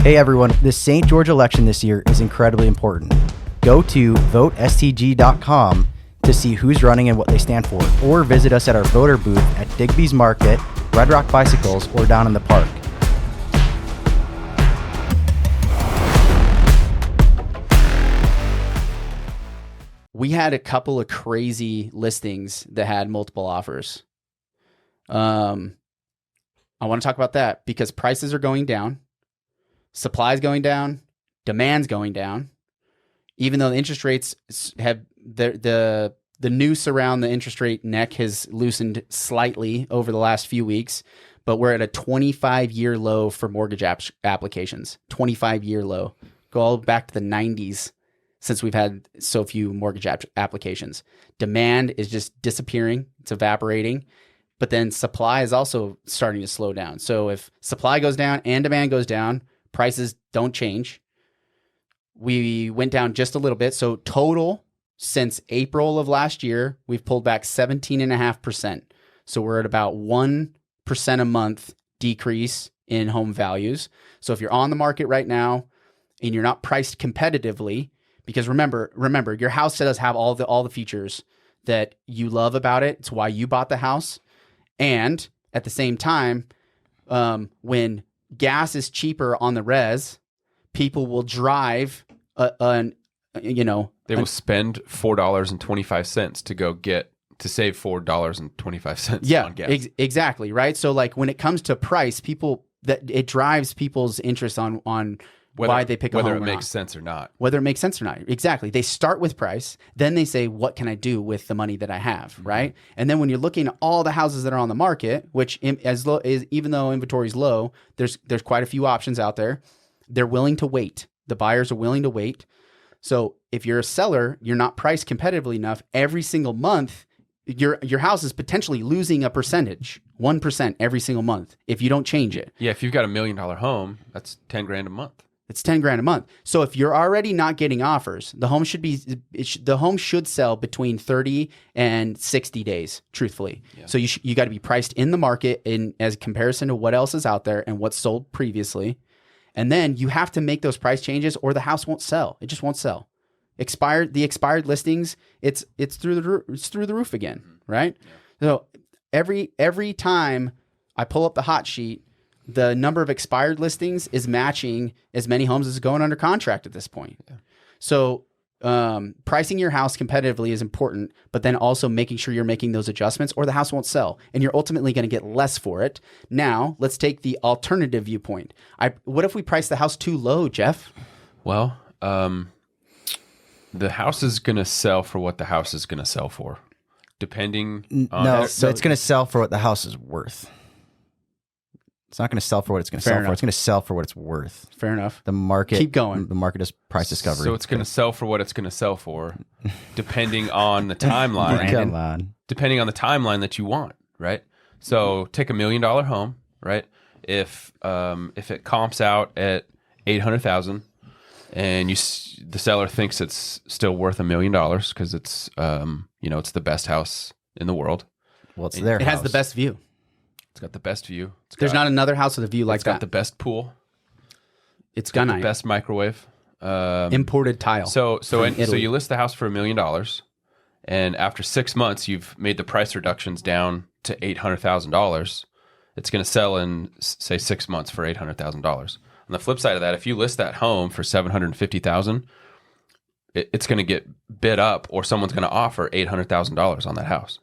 Hey everyone, the St. George election this year is incredibly important. Go to votestg.com to see who's running and what they stand for, or visit us at our voter booth at Digby's Market, Red Rock Bicycles, or down in the park. We had a couple of crazy listings that had multiple offers. I want to talk about that because prices are going down. Supply is going down, demand's going down. Even though the interest rates have the noose around the interest rate neck has loosened slightly over the last few weeks, but we're at a 25-year low for mortgage applications. 25-year low. Go all back to the 90s since we've had so few mortgage applications. Demand is just disappearing. It's evaporating. But then supply is also starting to slow down. So if supply goes down and demand goes down, prices don't change. We went down just a little bit. So total since April of last year, we've pulled back 17.5%. So we're at about 1% a month decrease in home values. So if you're on the market right now and you're not priced competitively, because remember, your house does have all the features that you love about it. It's why you bought the house. And at the same time, when gas is cheaper on the res, people will drive they will spend $4.25 to save $4.25 on gas. Exactly, right? So like when it comes to price, it drives people's interest on why they pick a home whether or it makes not. sense or not. Whether it makes sense or not. Exactly. They start with price, then they say, what can I do with the money that I have, right? And then when you're looking at all the houses that are on the market, which even though inventory is low, there's quite a few options out there. They're willing to wait. The buyers are willing to wait. So if you're a seller, you're not priced competitively enough. Every single month, your house is potentially losing a percentage, 1% every single month if you don't change it. Yeah, if you've got $1 million home, that's $10,000 a month. It's $10,000 a month. So if you're already not getting offers, the home should sell between 30 and 60 days, truthfully. Yeah. So you got to be priced in the market as comparison to what else is out there and what's sold previously. And then you have to make those price changes or the house won't sell. It just won't sell. The expired listings, it's through the roof again, right? Yeah. So every time I pull up the hot sheet, the number of expired listings is matching as many homes as going under contract at this point. Yeah. So pricing your house competitively is important, but then also making sure you're making those adjustments or the house won't sell and you're ultimately going to get less for it. Now, let's take the alternative viewpoint. What if we price the house too low, Jeff? Well, the house is going to sell for what the house is going to sell for, depending on... No, so it's going to sell for what the house is worth. It's not going to sell for what it's going to sell for. It's going to sell for what it's worth. Fair enough. The market... Keep going. The market is price discovery. So it's going to sell for what it's going to sell for, depending on the timeline. Come on. Depending on the timeline that you want, right? So take $1 million home, right? If it comps out at $800,000 and the seller thinks it's still worth $1 million because it's it's the best house in the world. Well, it's their house. It has the best view. It's got the best view. There's not another house with a view like that. It's got the best pool. It's got the best microwave. Imported tile. So you list the house for $1 million, and after 6 months, you've made the price reductions down to $800,000. It's going to sell in say 6 months for $800,000. On the flip side of that, if you list that home for $750,000, it's going to get bid up, or someone's going to offer $800,000 on that house,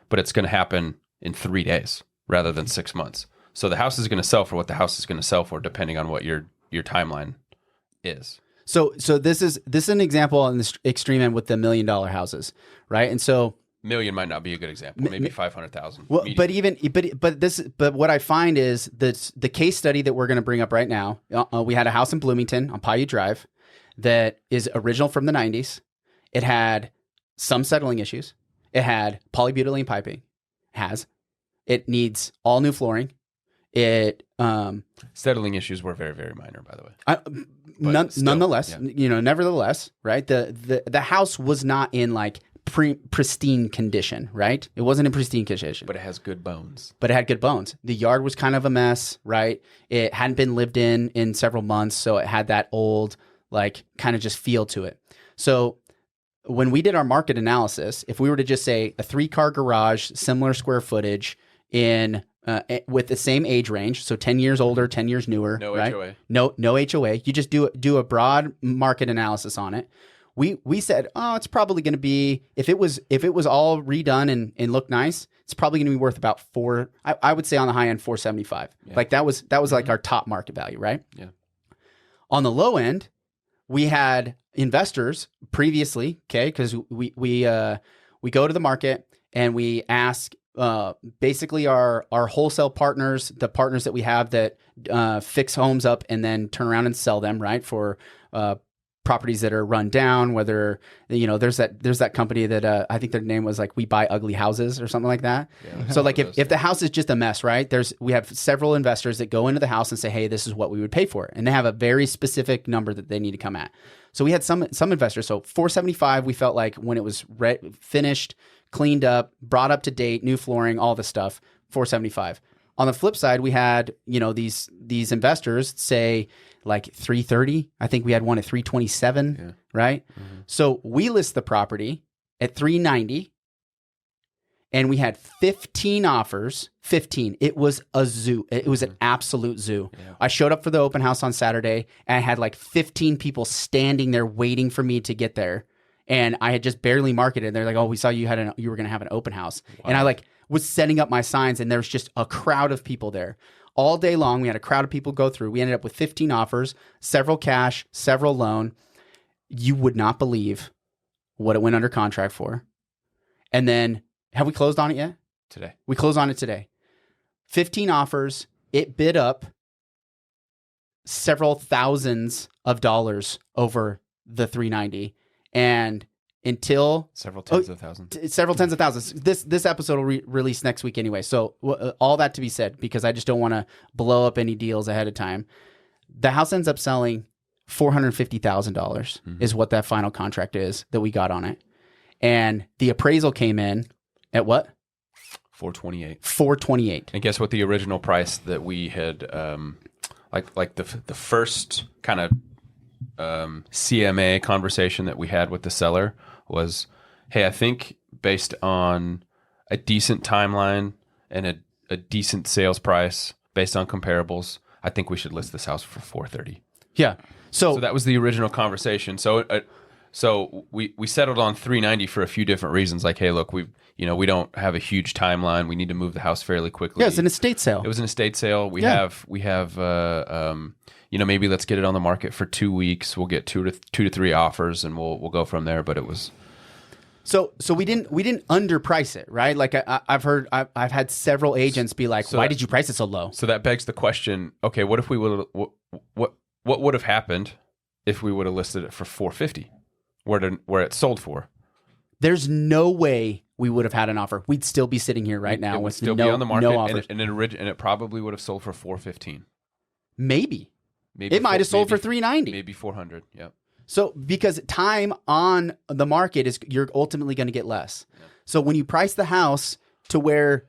but it's going to happen in 3 days rather than 6 months. So the house is going to sell for what the house is going to sell for, depending on what your timeline is. So this is an example on the extreme end with the $1 million houses, right? And so million might not be a good example. Maybe 500,000. Well, but what I find is that the case study that we're going to bring up right now. We had a house in Bloomington on Paiute Drive that is original from the 90s. It had some settling issues. It had polybutylene piping. It needs all new flooring. Settling issues were very, very minor, by the way. Nonetheless, nevertheless, right? The house was not in like pristine condition, right? It wasn't in pristine condition. But it has good bones. But it had good bones. The yard was kind of a mess, right? It hadn't been lived in several months, so it had that old, like, kind of just feel to it. So when we did our market analysis, if we were to just say a 3-car garage, similar square footage in with the same age range, so 10 years older, 10 years newer, No right? HOA. No HOA. You just do a broad market analysis on it. We said, oh, it's probably going to be, if it was all redone and looked nice, it's probably going to be worth about I would say on the high end, 475. Yeah. Like that was like our top market value, right? Yeah. On the low end, we had investors previously, okay, because we go to the market and we ask basically our wholesale partners, the partners that we have that fix homes up and then turn around and sell them, right, for properties that are run down, whether, there's that company that I think their name was like We Buy Ugly Houses or something like that. Yeah, so like if the house is just a mess, right, we have several investors that go into the house and say, hey, this is what we would pay for it. And they have a very specific number that they need to come at. So we had some investors. So 475, we felt like when it was finished, cleaned up, brought up to date, new flooring, all this stuff, 475. On the flip side, we had, these investors say like 330. I think we had one at 327, right? Mm-hmm. So we list the property at 390 and we had 15 offers, 15. It was a zoo. It was an absolute zoo. Yeah. I showed up for the open house on Saturday and I had like 15 people standing there waiting for me to get there. And I had just barely marketed. They're like, oh, we saw you were going to have an open house. Wow. And I was setting up my signs and there was just a crowd of people there. All day long, we had a crowd of people go through. We ended up with 15 offers, several cash, several loan. You would not believe what it went under contract for. And then, have we closed on it yet? Today. We closed on it today. 15 offers. It bid up several thousands of dollars over the 390. And until several tens of thousands. Several tens of thousands. This episode will release next week anyway. So all that to be said, because I just don't want to blow up any deals ahead of time. The house ends up selling $450,000 is what that final contract is that we got on it. And the appraisal came in at what? 428. 428. And guess what the original price that we had, like the first kind of CMA conversation that we had with the seller was, hey, I think based on a decent timeline and a decent sales price based on comparables, I think we should list this house for 430. Yeah. So that was the original conversation. So we settled on 390 for a few different reasons. Like, hey, look, we don't have a huge timeline. We need to move the house fairly quickly. Yeah, it's an estate sale. It was an estate sale. We have maybe let's get it on the market for 2 weeks. We'll get two to three offers and we'll go from there. But it was so we didn't underprice it, right? Like I've had several agents be like, why did you price it so low? So that begs the question. Okay, what if we would what would have happened if we would have listed it for 450, where it sold for? There's no way we would have had an offer. We'd still be sitting here right now with still no, be on the market, no offers. And it probably would have sold for 415. Maybe it might have sold for 390. Maybe 400. Yeah. So because time on the market you're ultimately going to get less. Yeah. So when you price the house to where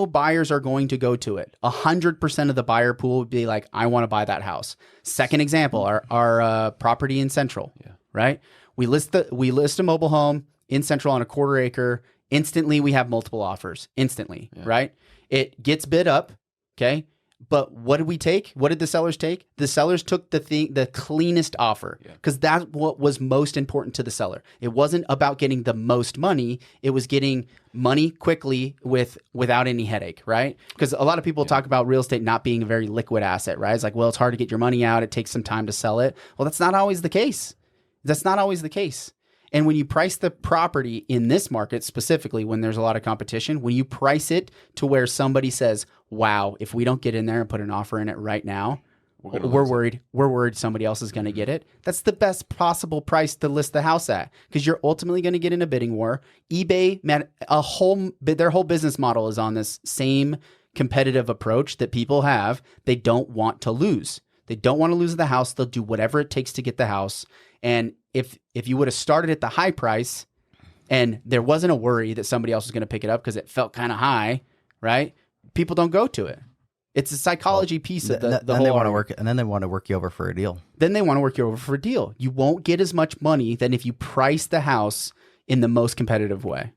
buyers are going to go to it, 100% of the buyer pool would be like, I want to buy that house. Second example, our property in Central, right? We list a mobile home in Central on a quarter acre. Instantly, we have multiple offers. Instantly, right? It gets bid up, okay? But what did we take? What did the sellers take? The sellers took the cleanest offer because that's what was most important to the seller. It wasn't about getting the most money. It was getting money quickly without any headache, right? Because a lot of people talk about real estate not being a very liquid asset, right? It's like, well, it's hard to get your money out. It takes some time to sell it. Well, that's not always the case. That's not always the case. And when you price the property in this market, specifically when there's a lot of competition, when you price it to where somebody says, wow, if we don't get in there and put an offer in it right now, we're worried somebody else is going to get it. That's the best possible price to list the house at because you're ultimately going to get in a bidding war. eBay, their whole business model is on this same competitive approach that people have. They don't want to lose. They don't want to lose the house. They'll do whatever it takes to get the house. And if you would have started at the high price and there wasn't a worry that somebody else was going to pick it up because it felt kind of high, right? People don't go to it. It's a psychology piece of the then whole they want to argument. work, and then they want to work you over for a deal. Then they want to work you over for a deal. You won't get as much money than if you price the house in the most competitive way.